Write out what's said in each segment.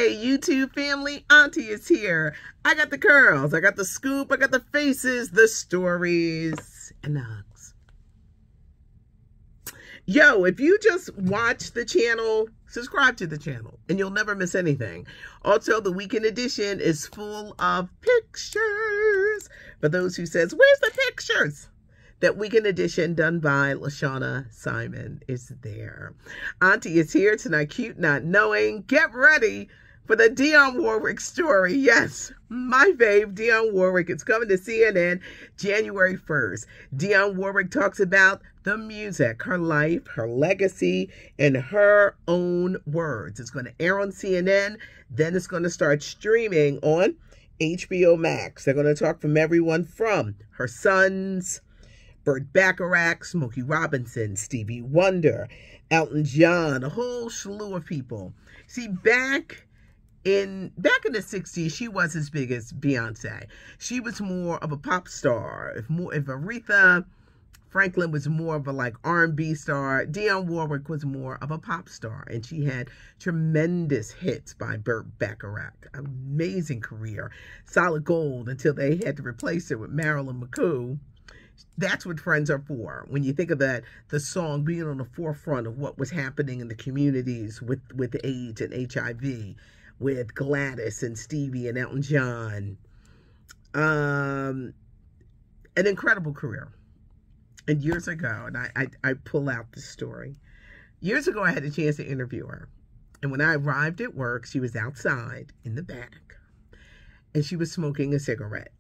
Hey, YouTube family, Auntie is here. I got the curls, I got the scoop, I got the faces, the stories, and the hugs. Yo, if you just watch the channel, subscribe to the channel, and you'll never miss anything. Also, the weekend edition is full of pictures. For those who says, where's the pictures? That weekend edition done by LaShawna Simon is there. Auntie is here tonight, cute not knowing. Get ready for the Dionne Warwick story. Yes, my fave, Dionne Warwick. It's coming to CNN January 1st. Dionne Warwick talks about the music, her life, her legacy, in her own words. It's going to air on CNN. Then it's going to start streaming on HBO Max. They're going to talk from everyone from her sons, Burt Bacharach, Smokey Robinson, Stevie Wonder, Elton John, a whole slew of people. See, back in the 60s, she was as big as Beyonce. She was more of a pop star. If Aretha Franklin was more of a like R&B star, Dionne Warwick was more of a pop star, and she had tremendous hits by Burt Bacharach. Amazing career, solid gold until they had to replace it with Marilyn McCoo. That's what Friends are for. When you think of that, the song being on the forefront of what was happening in the communities with AIDS and HIV, with Gladys and Stevie and Elton John. An incredible career. And years ago, and I pull out the story. Years ago, I had a chance to interview her. And when I arrived at work, she was outside in the back. And she was smoking a cigarette.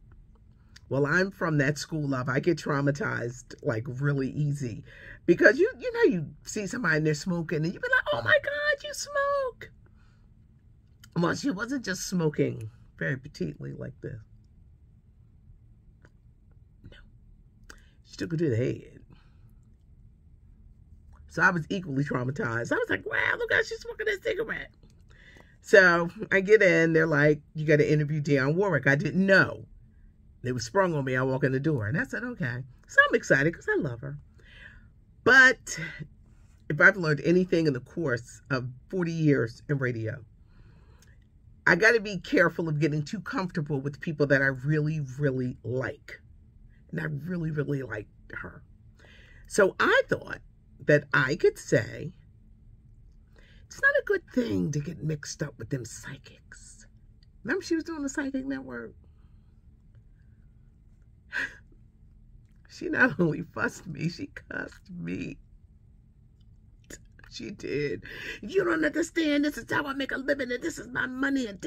Well, I'm from that school of, I get traumatized like really easy. Because you know, you see somebody and they're smoking and you be like, oh my God, you smoke. Well, she wasn't just smoking very petitely like this. No. She took it to the head. So I was equally traumatized. I was like, wow, look how she's smoking that cigarette. So I get in, they're like, you got to interview Dionne Warwick. I didn't know. It was sprung on me. I walk in the door and I said, okay. So I'm excited because I love her. But if I've learned anything in the course of 40 years in radio, I got to be careful of getting too comfortable with people that I really, really like. And I really, really liked her. So I thought that I could say, it's not a good thing to get mixed up with them psychics. Remember she was doing the Psychic Network? She not only fussed me, she cussed me. She did. You don't understand. This is how I make a living, and this is my money. And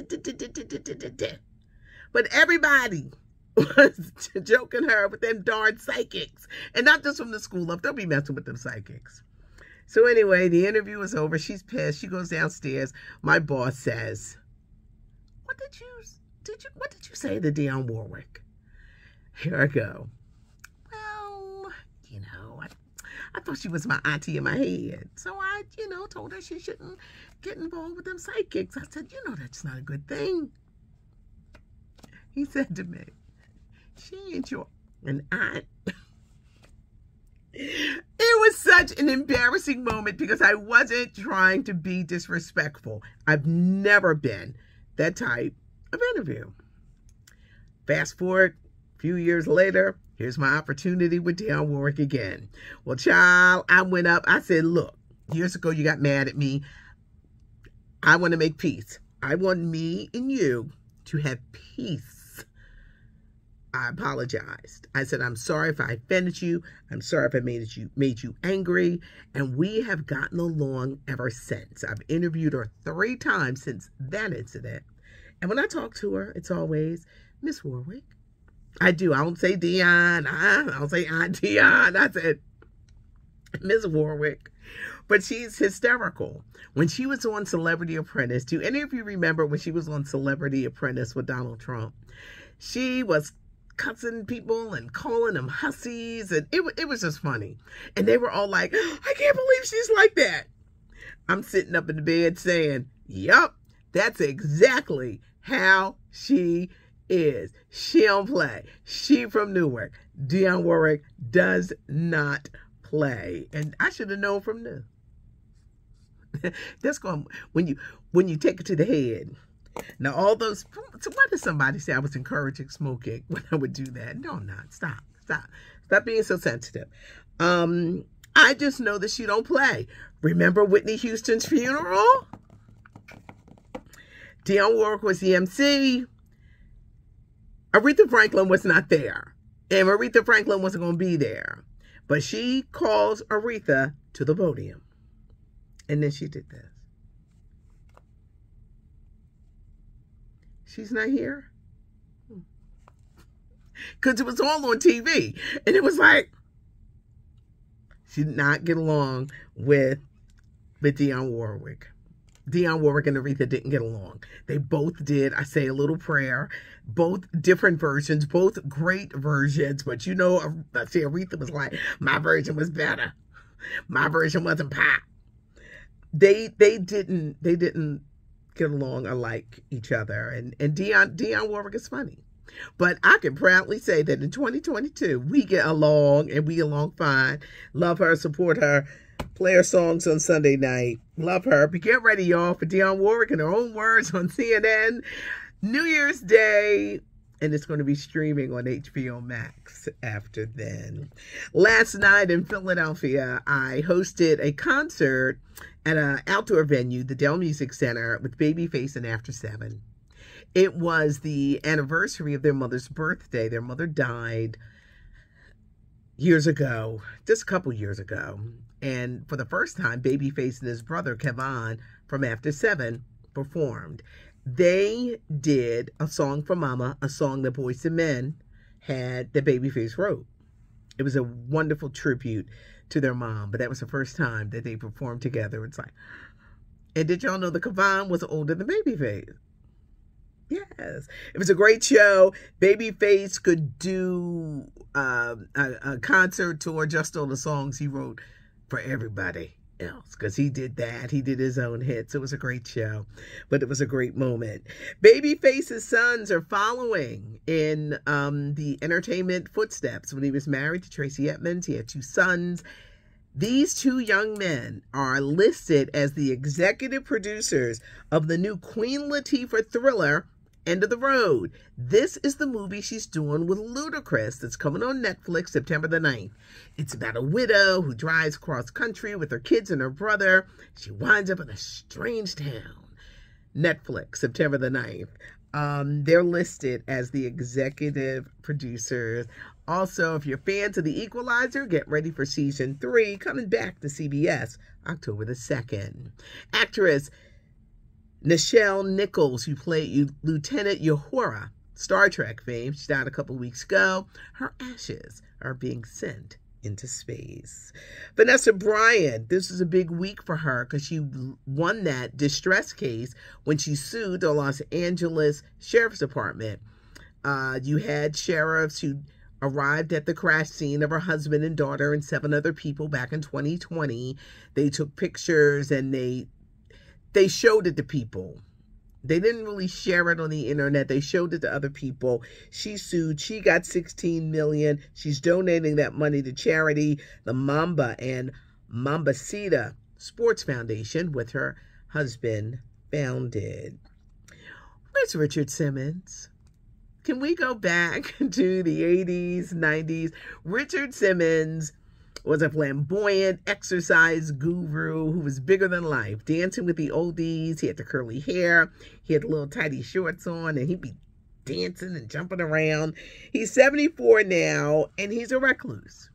but everybody was joking her with them darn psychics, and not just from the school up. Don't be messing with them psychics. So anyway, the interview is over. She's pissed. She goes downstairs. My boss says, "What did you say to Dionne Warwick?" Here I go. You know, I thought she was my auntie in my head. So I, told her she shouldn't get involved with them psychics. I said, that's not a good thing. He said to me, she ain't your aunt. It was such an embarrassing moment because I wasn't trying to be disrespectful. I've never been that type of interview. Fast forward a few years later, here's my opportunity with Dionne Warwick again. Well, child, I went up. I said, look, years ago you got mad at me. I want to make peace. I want me and you to have peace. I apologized. I said, I'm sorry if I offended you. I'm sorry if I made you angry. And we have gotten along ever since. I've interviewed her 3 times since that incident. And when I talk to her, it's always, Miss Warwick. I do. I don't say Dionne. I don't say Aunt Dionne. I said Miss Warwick. But she's hysterical. When she was on Celebrity Apprentice, do any of you remember when she was on Celebrity Apprentice with Donald Trump? She was cussing people and calling them hussies. And it was just funny. And they were all like, I can't believe she's like that. I'm sitting up in the bed saying, yup, that's exactly how she is. She don't play. She from Newark. Dionne Warwick does not play. And I should have known from this. That's going, when when you take it to the head. Now, all those, so why did somebody say I was encouraging smoking when I would do that? No, I'm not. Stop being so sensitive. I just know that she don't play. Remember Whitney Houston's funeral? Dionne Warwick was the MC. Aretha Franklin was not there. And Aretha Franklin wasn't going to be there. But she calls Aretha to the podium. And then she did this. She's not here? Because it was all on TV. And it was like, she did not get along with Dionne Warwick. Dionne Warwick and Aretha didn't get along. They both did I Say a Little Prayer. Both different versions, both great versions. But you know, I see Aretha was like, my version was better. My version wasn't pop. They didn't get along or like each other. And Dionne Warwick is funny. But I can proudly say that in 2022, we get along and we along fine. Love her, support her, play her songs on Sunday night. Love her. But get ready, y'all, for Dionne Warwick in her own words on CNN, New Year's Day. And it's going to be streaming on HBO Max after then. Last night in Philadelphia, I hosted a concert at an outdoor venue, the Dell Music Center, with Babyface and After 7. It was the anniversary of their mother's birthday. Their mother died years ago, just a couple years ago. And for the first time, Babyface and his brother, Kevon, from After 7, performed. They did a song for Mama, a song that Boyz II Men had that Babyface wrote. It was a wonderful tribute to their mom, but that was the first time that they performed together. It's like, and did y'all know that Kevon was older than Babyface? Yes, it was a great show. Babyface could do a concert tour just on the songs he wrote for everybody else, because he did that. He did his own hits. It was a great show, but it was a great moment. Babyface's sons are following in the entertainment footsteps. When he was married to Tracy Edmonds, he had 2 sons. These 2 young men are listed as the executive producers of the new Queen Latifah thriller, End of the Road. This is the movie she's doing with Ludacris that's coming on Netflix September the 9th. It's about a widow who drives cross country with her kids and her brother. She winds up in a strange town. Netflix September the 9th. They're listed as the executive producers. Also, if you're fans of The Equalizer, get ready for season 3 coming back to CBS October the 2nd. Actress Nichols, who played Lieutenant Uhura, Star Trek fame, she died a couple weeks ago. Her ashes are being sent into space. Vanessa Bryant, this is a big week for her because she won that distress case when she sued the Los Angeles Sheriff's Department. You had sheriffs who arrived at the crash scene of her husband and daughter and 7 other people back in 2020. They took pictures and they showed it to people. They didn't really share it on the internet. They showed it to other people. She sued. She got $16 million. She's donating that money to charity, the Mamba and Mambacita Sports Foundation, with her husband founded. Where's Richard Simmons? Can we go back to the 80s, 90s? Richard Simmons was a flamboyant exercise guru who was bigger than life, dancing with the oldies. He had the curly hair. He had little tidy shorts on, and he'd be dancing and jumping around. He's 74 now, and he's a recluse.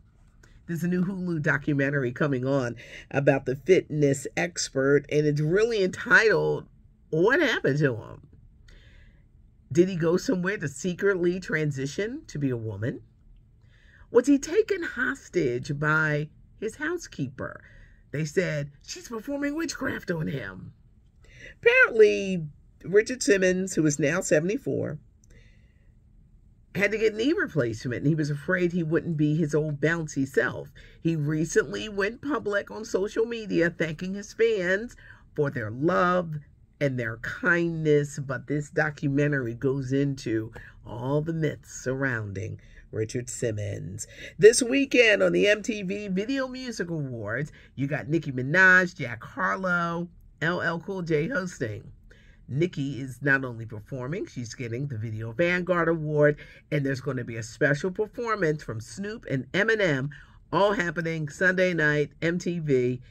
There's a new Hulu documentary coming on about the fitness expert, and it's really entitled, What Happened to Him? Did he go somewhere to secretly transition to be a woman? Was he taken hostage by his housekeeper? They said she's performing witchcraft on him. Apparently, Richard Simmons, who is now 74, had to get knee replacement, and he was afraid he wouldn't be his old bouncy self. He recently went public on social media thanking his fans for their love and their kindness, but this documentary goes into all the myths surrounding Richard Simmons. This weekend on the MTV Video Music Awards, you got Nicki Minaj, Jack Harlow, LL Cool J hosting. Nikki is not only performing, she's getting the Video Vanguard Award, and there's going to be a special performance from Snoop and Eminem, all happening Sunday night, MTV,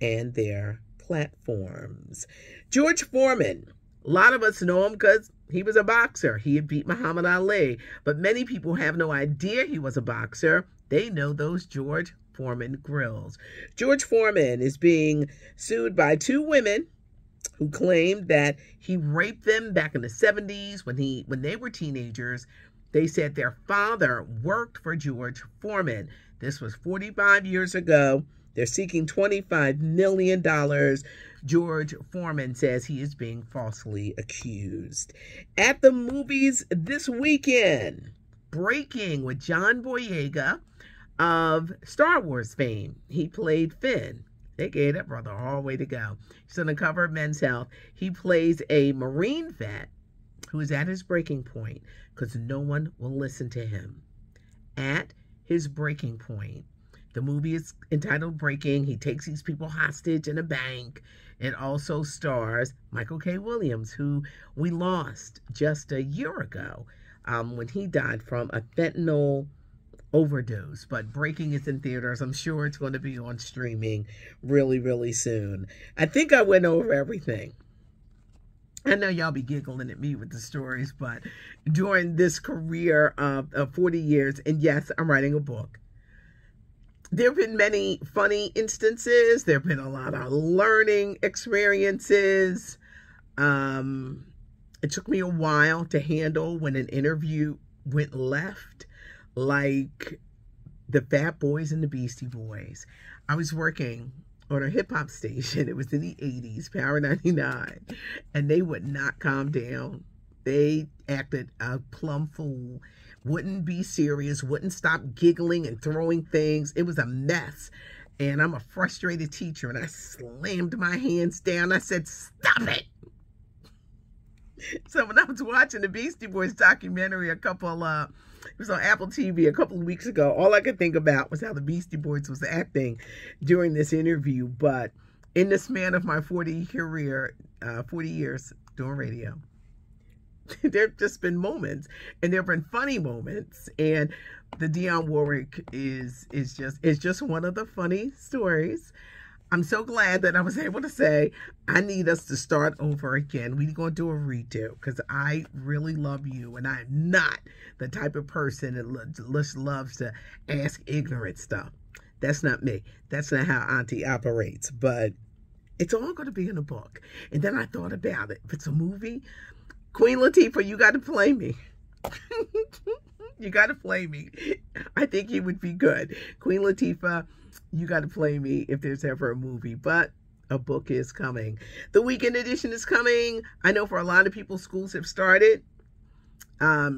and their platforms. George Foreman. A lot of us know him because he was a boxer. He had beat Muhammad Ali, but many people have no idea he was a boxer. They know those George Foreman grills. George Foreman is being sued by two women who claimed that he raped them back in the 70s when they were teenagers. They said their father worked for George Foreman. This was 45 years ago. They're seeking $25 million. George Foreman says he is being falsely accused. At the movies this weekend, Breaking with John Boyega of Star Wars fame. He played Finn. They gave that brother all the way to go. He's on the cover of Men's Health. He plays a Marine vet who is at his breaking point because no one will listen to him. At his breaking point. The movie is entitled Breaking. He takes these people hostage in a bank. It also stars Michael K. Williams, who we lost just a year ago when he died from a fentanyl overdose. But Breaking is in theaters. I'm sure it's going to be on streaming really, really soon. I think I went over everything. I know y'all be giggling at me with the stories, but during this career of 40 years, and yes, I'm writing a book, there have been many funny instances. There have been a lot of learning experiences. It took me a while to handle when an interview went left, like the Fat Boys and the Beastie Boys. I was working on a hip-hop station. It was in the 80s, Power 99, and they would not calm down. They acted a plumb fool, wouldn't be serious, wouldn't stop giggling and throwing things. It was a mess, and I'm a frustrated teacher, and I slammed my hands down. I said, "Stop it!" So when I was watching the Beastie Boys documentary it was on Apple TV a couple of weeks ago, all I could think about was how the Beastie Boys was acting during this interview. But in the span of my 40 years doing radio, there have just been moments, and there have been funny moments, and the Dionne Warwick is just one of the funny stories. I'm so glad that I was able to say, I need us to start over again. We're going to do a redo because I really love you, and I'm not the type of person that loves to ask ignorant stuff. That's not me. That's not how Auntie operates, but it's all going to be in a book. And then I thought about it. If it's a movie, Queen Latifah, you got to play me. You got to play me. I think you would be good. Queen Latifah, you got to play me if there's ever a movie, but a book is coming. The weekend edition is coming. I know for a lot of people, schools have started.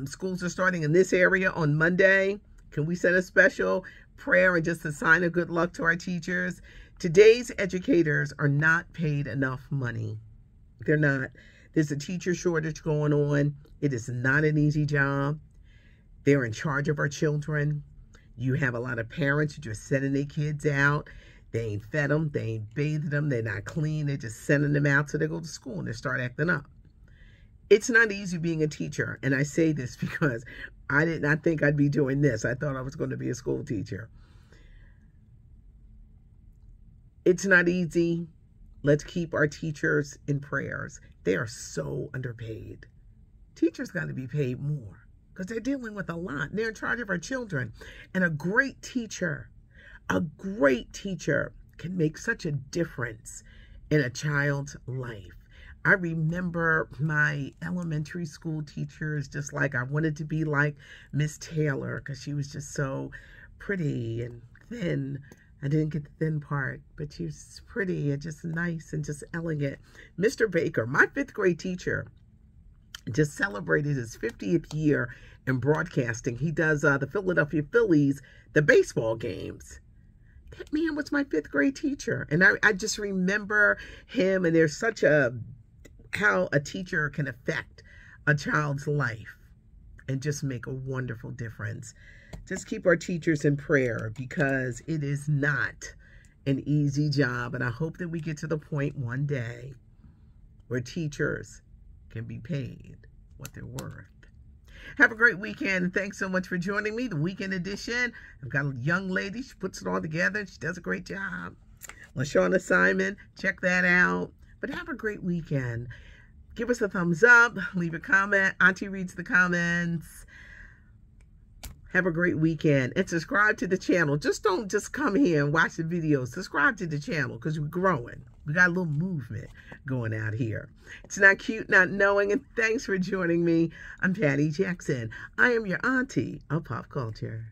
Schools are starting in this area on Monday. Can we send a special prayer and just a sign of good luck to our teachers? Today's educators are not paid enough money. They're not. There's a teacher shortage going on. It is not an easy job. They're in charge of our children. You have a lot of parents who just sending their kids out. They ain't fed them. They ain't bathed them. They're not clean. They're just sending them out so they go to school and they start acting up. It's not easy being a teacher. And I say this because I did not think I'd be doing this. I thought I was going to be a school teacher. It's not easy. Let's keep our teachers in prayers. They are so underpaid. Teachers got to be paid more because they're dealing with a lot. They're in charge of our children. And a great teacher can make such a difference in a child's life. I remember my elementary school teachers, just like I wanted to be like Miss Taylor because she was just so pretty and thin. I didn't get the thin part, but she was pretty and just nice and just elegant. Mr. Baker, my 5th grade teacher, just celebrated his 50th year in broadcasting. He does the Philadelphia Phillies, the baseball games. That man was my 5th grade teacher. And I just remember him, and there's such how a teacher can affect a child's life and just make a wonderful difference. Just keep our teachers in prayer because it is not an easy job. And I hope that we get to the point one day where teachers can be paid what they're worth. Have a great weekend. Thanks so much for joining me. The weekend edition. I've got a young lady. She puts it all together. She does a great job. LaShawna Simon. Check that out. But have a great weekend. Give us a thumbs up. Leave a comment. Auntie reads the comments. Have a great weekend. And subscribe to the channel. Don't just come here and watch the videos. Subscribe to the channel because we're growing. We got a little movement going out here. It's not cute not knowing. And thanks for joining me. I'm Patty Jackson. I am your auntie of pop culture.